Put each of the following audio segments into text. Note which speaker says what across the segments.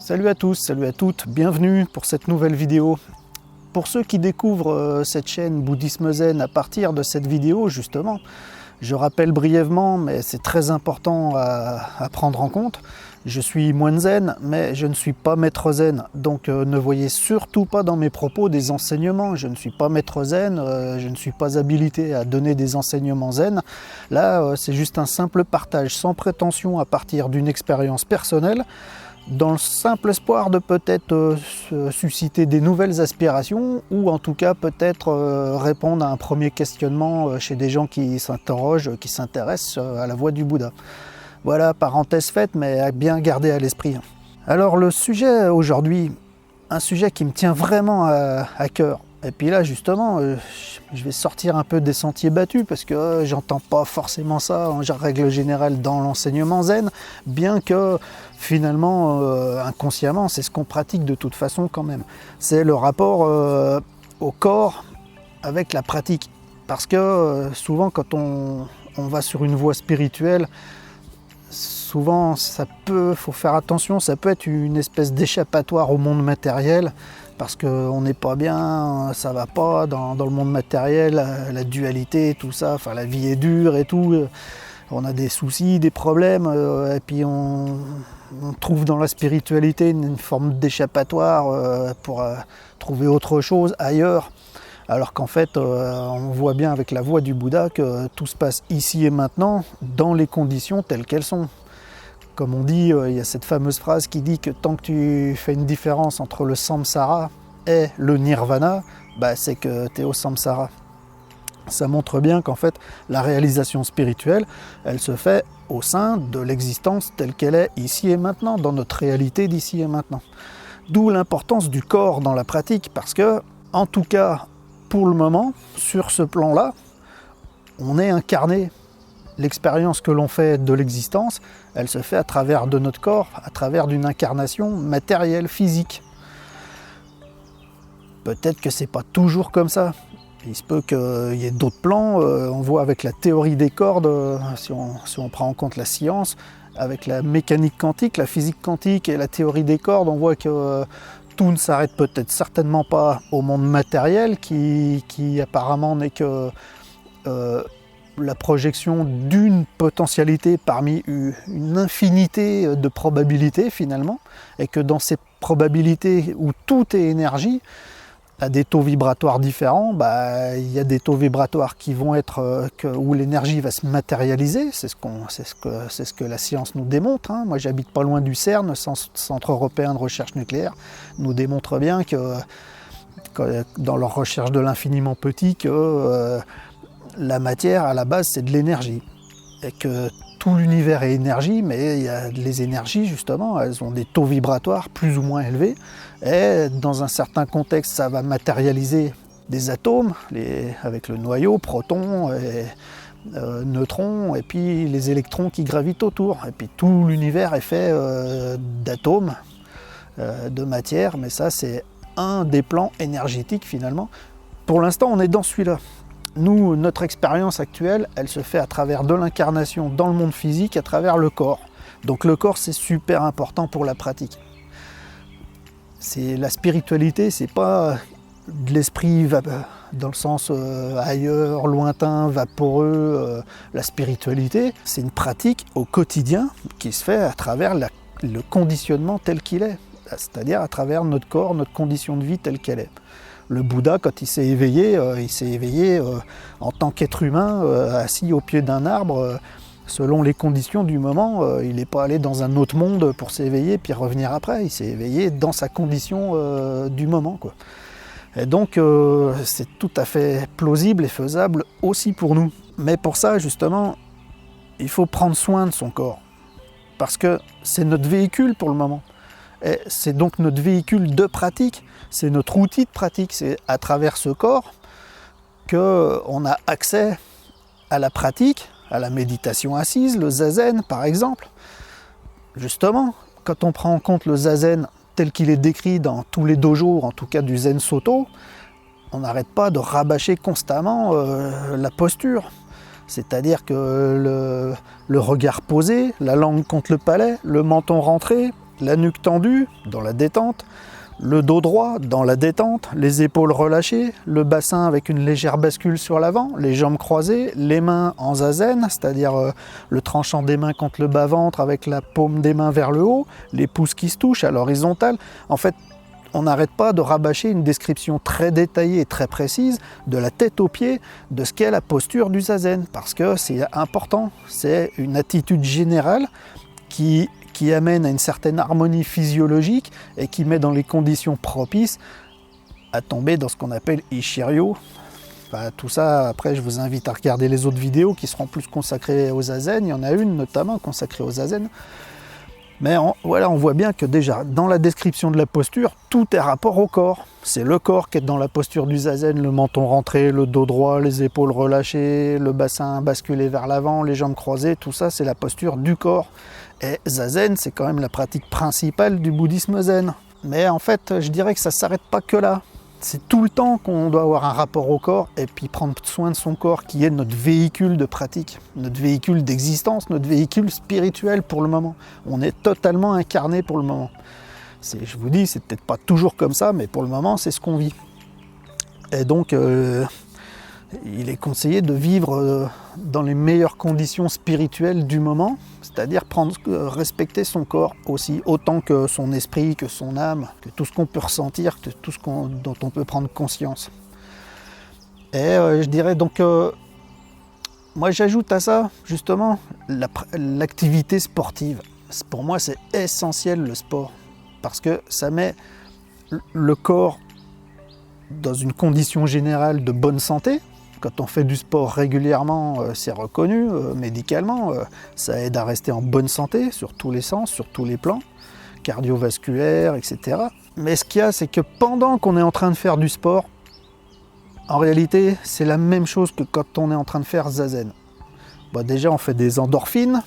Speaker 1: Salut à tous, salut à toutes, bienvenue pour cette nouvelle vidéo. Pour ceux qui découvrent cette chaîne Bouddhisme Zen à partir de cette vidéo justement, je rappelle brièvement, mais c'est très important à prendre en compte, je suis moine zen, mais je ne suis pas maître zen, donc ne voyez surtout pas dans mes propos des enseignements. Je ne suis pas maître zen, je ne suis pas habilité à donner des enseignements zen. Là, c'est juste un simple partage sans prétention à partir d'une expérience personnelle, dans le simple espoir de peut-être susciter des nouvelles aspirations ou en tout cas peut-être répondre à un premier questionnement chez des gens qui s'interrogent, qui s'intéressent à la voie du Bouddha. Voilà, parenthèse faite, mais à bien garder à l'esprit. Alors le sujet aujourd'hui, un sujet qui me tient vraiment à cœur. Et puis là justement, je vais sortir un peu des sentiers battus parce que j'entends pas forcément ça en règle générale dans l'enseignement zen, bien que finalement, inconsciemment, c'est ce qu'on pratique de toute façon quand même. C'est le rapport au corps avec la pratique. Parce que souvent quand on va sur une voie spirituelle, souvent, faut faire attention, ça peut être une espèce d'échappatoire au monde matériel, parce qu'on n'est pas bien, ça va pas dans le monde matériel, la dualité, tout ça, enfin la vie est dure et tout, on a des soucis, des problèmes, et puis on trouve dans la spiritualité une forme d'échappatoire pour trouver autre chose ailleurs. Alors qu'en fait, on voit bien avec la voie du Bouddha que tout se passe ici et maintenant, dans les conditions telles qu'elles sont. Comme on dit, il y a cette fameuse phrase qui dit que tant que tu fais une différence entre le samsara et le nirvana, c'est que tu es au samsara. Ça montre bien qu'en fait, la réalisation spirituelle, elle se fait au sein de l'existence telle qu'elle est ici et maintenant, dans notre réalité d'ici et maintenant. D'où l'importance du corps dans la pratique, parce que, en tout cas, pour le moment, sur ce plan-là, on est incarné. L'expérience que l'on fait de l'existence, elle se fait à travers de notre corps, à travers d'une incarnation matérielle, physique. Peut-être que c'est pas toujours comme ça. Il se peut qu'il y ait d'autres plans. On voit avec la théorie des cordes, si on prend en compte la science, avec la mécanique quantique, la physique quantique et la théorie des cordes, on voit que tout ne s'arrête peut-être certainement pas au monde matériel, qui apparemment n'est que la projection d'une potentialité parmi une infinité de probabilités finalement, et que dans ces probabilités où tout est énergie, à des taux vibratoires différents, il y a des taux vibratoires qui vont être où l'énergie va se matérialiser, c'est ce que la science nous démontre. Moi j'habite pas loin du CERN, Centre européen de recherche nucléaire, nous démontre bien que dans leur recherche de l'infiniment petit, que la matière à la base c'est de l'énergie, et que tout l'univers est énergie, mais il y a les énergies justement, elles ont des taux vibratoires plus ou moins élevés, et dans un certain contexte ça va matérialiser des atomes, avec le noyau, protons, et neutrons, et puis les électrons qui gravitent autour, et puis tout l'univers est fait d'atomes, de matière, mais ça c'est un des plans énergétiques finalement. Pour l'instant on est dans celui-là. Nous, notre expérience actuelle, elle se fait à travers de l'incarnation dans le monde physique, à travers le corps. Donc le corps, c'est super important pour la pratique. La spiritualité, c'est pas de l'esprit dans le sens ailleurs, lointain, vaporeux. La spiritualité, c'est une pratique au quotidien qui se fait à travers le conditionnement tel qu'il est, c'est-à-dire à travers notre corps, notre condition de vie telle qu'elle est. Le Bouddha, quand il s'est éveillé en tant qu'être humain, assis au pied d'un arbre, selon les conditions du moment. Il n'est pas allé dans un autre monde pour s'éveiller puis revenir après. Il s'est éveillé dans sa condition du moment, quoi. Et donc, c'est tout à fait plausible et faisable aussi pour nous. Mais pour ça, justement, il faut prendre soin de son corps. Parce que c'est notre véhicule pour le moment. Et c'est donc notre véhicule de pratique, c'est notre outil de pratique, c'est à travers ce corps qu'on a accès à la pratique, à la méditation assise, le zazen par exemple. Justement, quand on prend en compte le zazen tel qu'il est décrit dans tous les dojos, en tout cas du Zen Soto, on n'arrête pas de rabâcher constamment la posture. C'est-à-dire que le regard posé, la langue contre le palais, le menton rentré, La nuque tendue, dans la détente. Le dos droit, dans la détente. Les épaules relâchées. Le bassin avec une légère bascule sur l'avant. Les jambes croisées. Les mains en zazen, c'est-à-dire le tranchant des mains contre le bas-ventre avec la paume des mains vers le haut. Les pouces qui se touchent à l'horizontale. En fait, on n'arrête pas de rabâcher une description très détaillée et très précise de la tête aux pieds de ce qu'est la posture du zazen. Parce que c'est important. C'est une attitude générale qui amène à une certaine harmonie physiologique et qui met dans les conditions propices à tomber dans ce qu'on appelle Ishiryo. Enfin, tout ça, après, je vous invite à regarder les autres vidéos qui seront plus consacrées au zazen. Il y en a une notamment consacrée au zazen. Mais voilà, on voit bien que déjà, dans la description de la posture, tout est rapport au corps. C'est le corps qui est dans la posture du zazen, le menton rentré, le dos droit, les épaules relâchées, le bassin basculé vers l'avant, les jambes croisées, tout ça, c'est la posture du corps. Et zazen, c'est quand même la pratique principale du bouddhisme zen. Mais en fait, je dirais que ça ne s'arrête pas que là. C'est tout le temps qu'on doit avoir un rapport au corps et puis prendre soin de son corps qui est notre véhicule de pratique, notre véhicule d'existence, notre véhicule spirituel pour le moment. On est totalement incarné pour le moment. Je vous dis, c'est peut-être pas toujours comme ça, mais pour le moment, c'est ce qu'on vit. Et donc, il est conseillé de vivre dans les meilleures conditions spirituelles du moment, c'est-à-dire respecter son corps aussi, autant que son esprit, que son âme, que tout ce qu'on peut ressentir, que tout ce dont on peut prendre conscience. Et je dirais donc, moi j'ajoute à ça justement l'activité sportive. Pour moi c'est essentiel le sport, parce que ça met le corps dans une condition générale de bonne santé. Quand on fait du sport régulièrement, c'est reconnu médicalement, ça aide à rester en bonne santé sur tous les sens, sur tous les plans, cardiovasculaire, etc. Mais ce qu'il y a, c'est que pendant qu'on est en train de faire du sport, en réalité, c'est la même chose que quand on est en train de faire zazen. Bon, déjà, on fait des endorphines,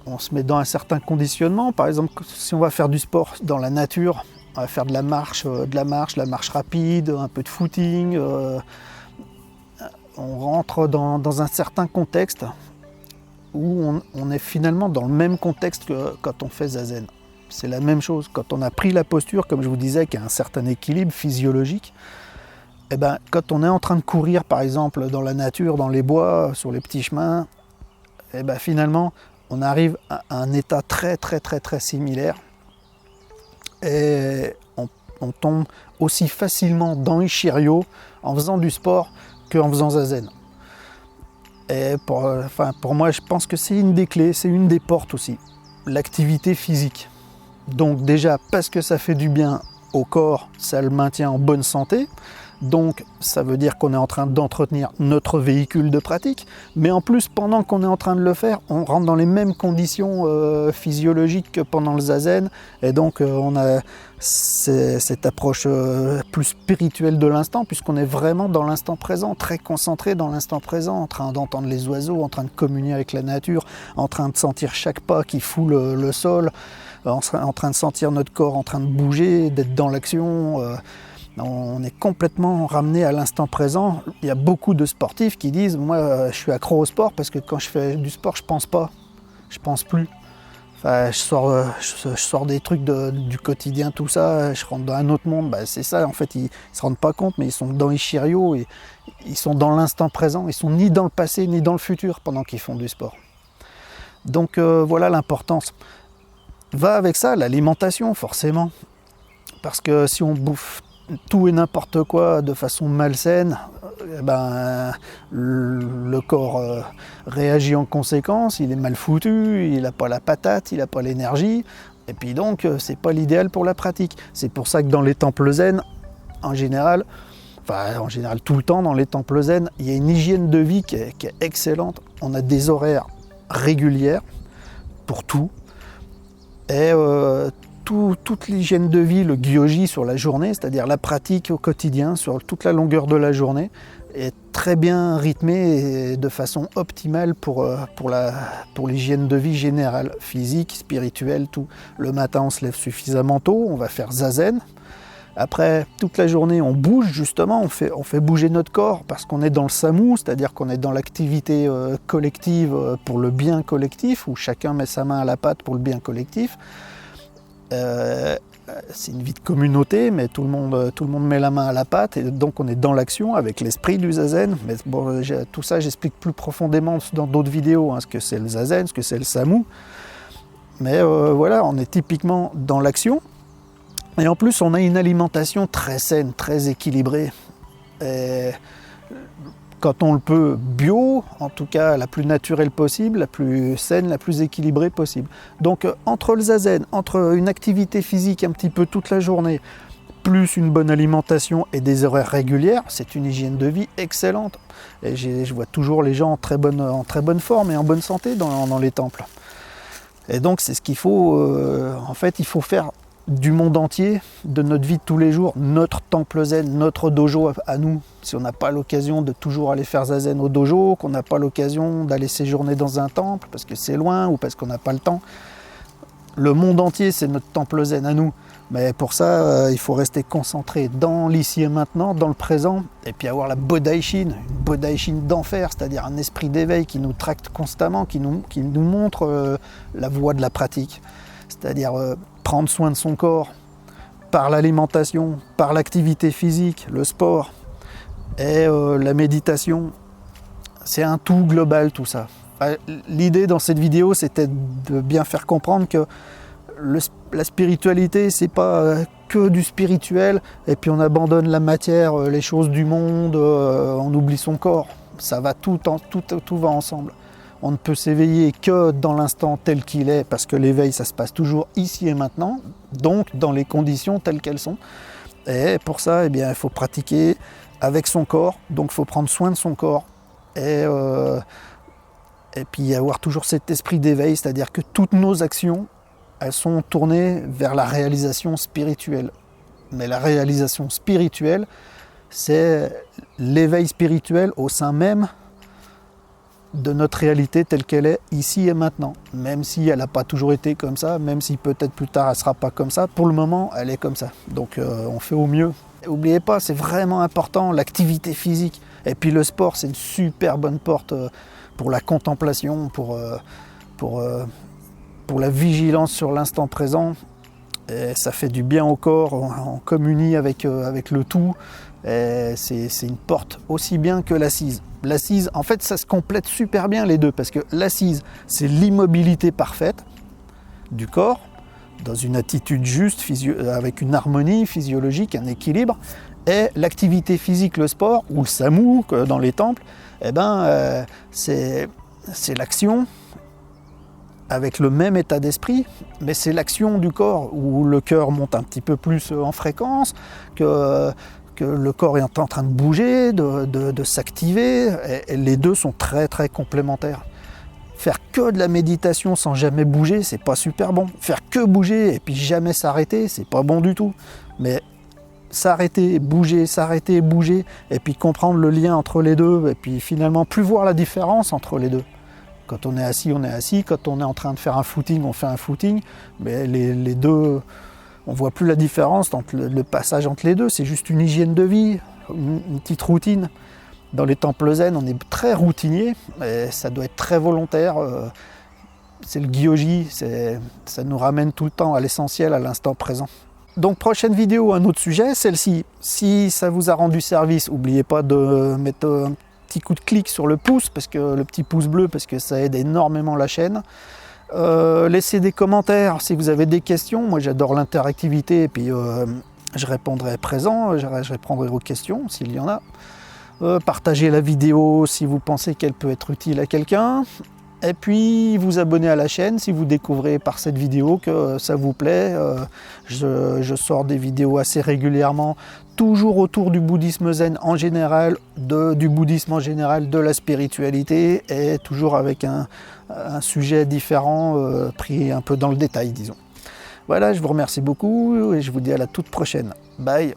Speaker 1: on se met dans un certain conditionnement. Par exemple, si on va faire du sport dans la nature, on va faire de la marche rapide, un peu de footing, on rentre dans un certain contexte où on est finalement dans le même contexte que quand on fait zazen. C'est la même chose. Quand on a pris la posture, comme je vous disais, qui a un certain équilibre physiologique, et ben, quand on est en train de courir, par exemple, dans la nature, dans les bois, sur les petits chemins, et ben, finalement, on arrive à un état très similaire. Et on tombe aussi facilement dans Ishiryo en faisant du sport qu'en faisant zazen. Et pour moi, je pense que c'est une des clés, c'est une des portes aussi, l'activité physique. Donc déjà, parce que ça fait du bien au corps, ça le maintient en bonne santé. Donc ça veut dire qu'on est en train d'entretenir notre véhicule de pratique, mais en plus pendant qu'on est en train de le faire, on rentre dans les mêmes conditions physiologiques que pendant le zazen, et donc on a cette approche plus spirituelle de l'instant, puisqu'on est vraiment dans l'instant présent, très concentré dans l'instant présent, en train d'entendre les oiseaux, en train de communier avec la nature, en train de sentir chaque pas qui foule le sol, en train de sentir notre corps en train de bouger, d'être dans l'action. On est complètement ramené à l'instant présent. Il y a beaucoup de sportifs qui disent « Moi, je suis accro au sport parce que quand je fais du sport, je pense pas. Je pense plus. Enfin, je sors des trucs du quotidien, tout ça. Je rentre dans un autre monde. » C'est ça, en fait. Ils se rendent pas compte, mais ils sont dans Ishiryo et ils sont dans l'instant présent. Ils sont ni dans le passé, ni dans le futur pendant qu'ils font du sport. Donc, voilà l'importance. Va avec ça, l'alimentation, forcément. Parce que si on bouffe tout et n'importe quoi de façon malsaine, le corps réagit en conséquence, il est mal foutu, il n'a pas la patate, il n'a pas l'énergie, et puis donc c'est pas l'idéal pour la pratique. C'est pour ça que dans les temples zen, en général tout le temps dans les temples zen, il y a une hygiène de vie qui est excellente. On a des horaires régulières pour tout, et toute l'hygiène de vie, le gyoji sur la journée, c'est-à-dire la pratique au quotidien, sur toute la longueur de la journée, est très bien rythmée et de façon optimale pour l'hygiène de vie générale, physique, spirituelle, tout. Le matin, on se lève suffisamment tôt, on va faire zazen. Après, toute la journée, on bouge justement, on fait bouger notre corps parce qu'on est dans le samu, c'est-à-dire qu'on est dans l'activité collective pour le bien collectif, où chacun met sa main à la pâte pour le bien collectif. C'est une vie de communauté, mais tout le monde met la main à la pâte, et donc on est dans l'action avec l'esprit du zazen. Mais bon, tout ça, j'explique plus profondément dans d'autres vidéos, hein, ce que c'est le zazen, ce que c'est le samu. Mais voilà, on est typiquement dans l'action. Et en plus, on a une alimentation très saine, très équilibrée. Et quand on le peut, bio, en tout cas la plus naturelle possible, la plus saine, la plus équilibrée possible. Donc entre le zazen, entre une activité physique un petit peu toute la journée, plus une bonne alimentation et des horaires régulières, c'est une hygiène de vie excellente. Et je vois toujours les gens en très bonne forme et en bonne santé dans les temples. Et donc c'est ce qu'il faut, en fait il faut faire du monde entier, de notre vie de tous les jours, notre temple zen, notre dojo à nous. Si on n'a pas l'occasion de toujours aller faire zazen au dojo, qu'on n'a pas l'occasion d'aller séjourner dans un temple parce que c'est loin ou parce qu'on n'a pas le temps, le monde entier c'est notre temple zen à nous. Mais pour ça, il faut rester concentré dans l'ici et maintenant, dans le présent, et puis avoir la Bodaishin, une Bodaishin d'enfer, c'est-à-dire un esprit d'éveil qui nous tracte constamment, qui nous montre la voie de la pratique. C'est-à-dire prendre soin de son corps par l'alimentation, par l'activité physique, le sport et la méditation. C'est un tout global tout ça. L'idée dans cette vidéo, c'était de bien faire comprendre que la spiritualité, c'est pas que du spirituel et puis on abandonne la matière, les choses du monde, on oublie son corps. Ça va tout va ensemble. On ne peut s'éveiller que dans l'instant tel qu'il est, parce que l'éveil, ça se passe toujours ici et maintenant, donc dans les conditions telles qu'elles sont. Et pour ça, eh bien, il faut pratiquer avec son corps, donc il faut prendre soin de son corps. Et puis avoir toujours cet esprit d'éveil, c'est-à-dire que toutes nos actions, elles sont tournées vers la réalisation spirituelle. Mais la réalisation spirituelle, c'est l'éveil spirituel au sein même de notre réalité telle qu'elle est ici et maintenant. Même si elle n'a pas toujours été comme ça, même si peut-être plus tard elle ne sera pas comme ça, pour le moment elle est comme ça. Donc on fait au mieux. N'oubliez pas, c'est vraiment important, l'activité physique. Et puis le sport, c'est une super bonne porte pour la contemplation, pour la vigilance sur l'instant présent. Et ça fait du bien au corps, on communie avec le tout. C'est une porte aussi bien que l'assise. L'assise, en fait, ça se complète super bien les deux, parce que l'assise, c'est l'immobilité parfaite du corps, dans une attitude juste, avec une harmonie physiologique, un équilibre. Et l'activité physique, le sport, ou le samu, dans les temples, eh ben, c'est l'action, avec le même état d'esprit, mais c'est l'action du corps, où le cœur monte un petit peu plus en fréquence, que le corps est en train de bouger, de s'activer, et les deux sont très très complémentaires. Faire que de la méditation sans jamais bouger, c'est pas super bon. Faire que bouger et puis jamais s'arrêter, c'est pas bon du tout. Mais s'arrêter, bouger, et puis comprendre le lien entre les deux, et puis finalement plus voir la différence entre les deux. Quand on est assis, quand on est en train de faire un footing, on fait un footing, mais les deux, on voit plus la différence entre le passage entre les deux, c'est juste une hygiène de vie, une petite routine. Dans les temples zen, on est très routinier, et ça doit être très volontaire. C'est le gyoji, ça nous ramène tout le temps à l'essentiel, à l'instant présent. Donc prochaine vidéo, un autre sujet, celle-ci. Si ça vous a rendu service, n'oubliez pas de mettre un petit coup de clic sur le pouce, le petit pouce bleu, parce que ça aide énormément la chaîne. Laissez des commentaires si vous avez des questions. Moi j'adore l'interactivité, et puis je répondrai présent, je répondrai aux questions s'il y en a. Partagez la vidéo si vous pensez qu'elle peut être utile à quelqu'un. Et puis vous abonnez à la chaîne si vous découvrez par cette vidéo que ça vous plaît. Je sors des vidéos assez régulièrement, toujours autour du bouddhisme zen en général, du bouddhisme en général, de la spiritualité, et toujours avec un sujet différent, pris un peu dans le détail, disons. Voilà, je vous remercie beaucoup et je vous dis à la toute prochaine. Bye!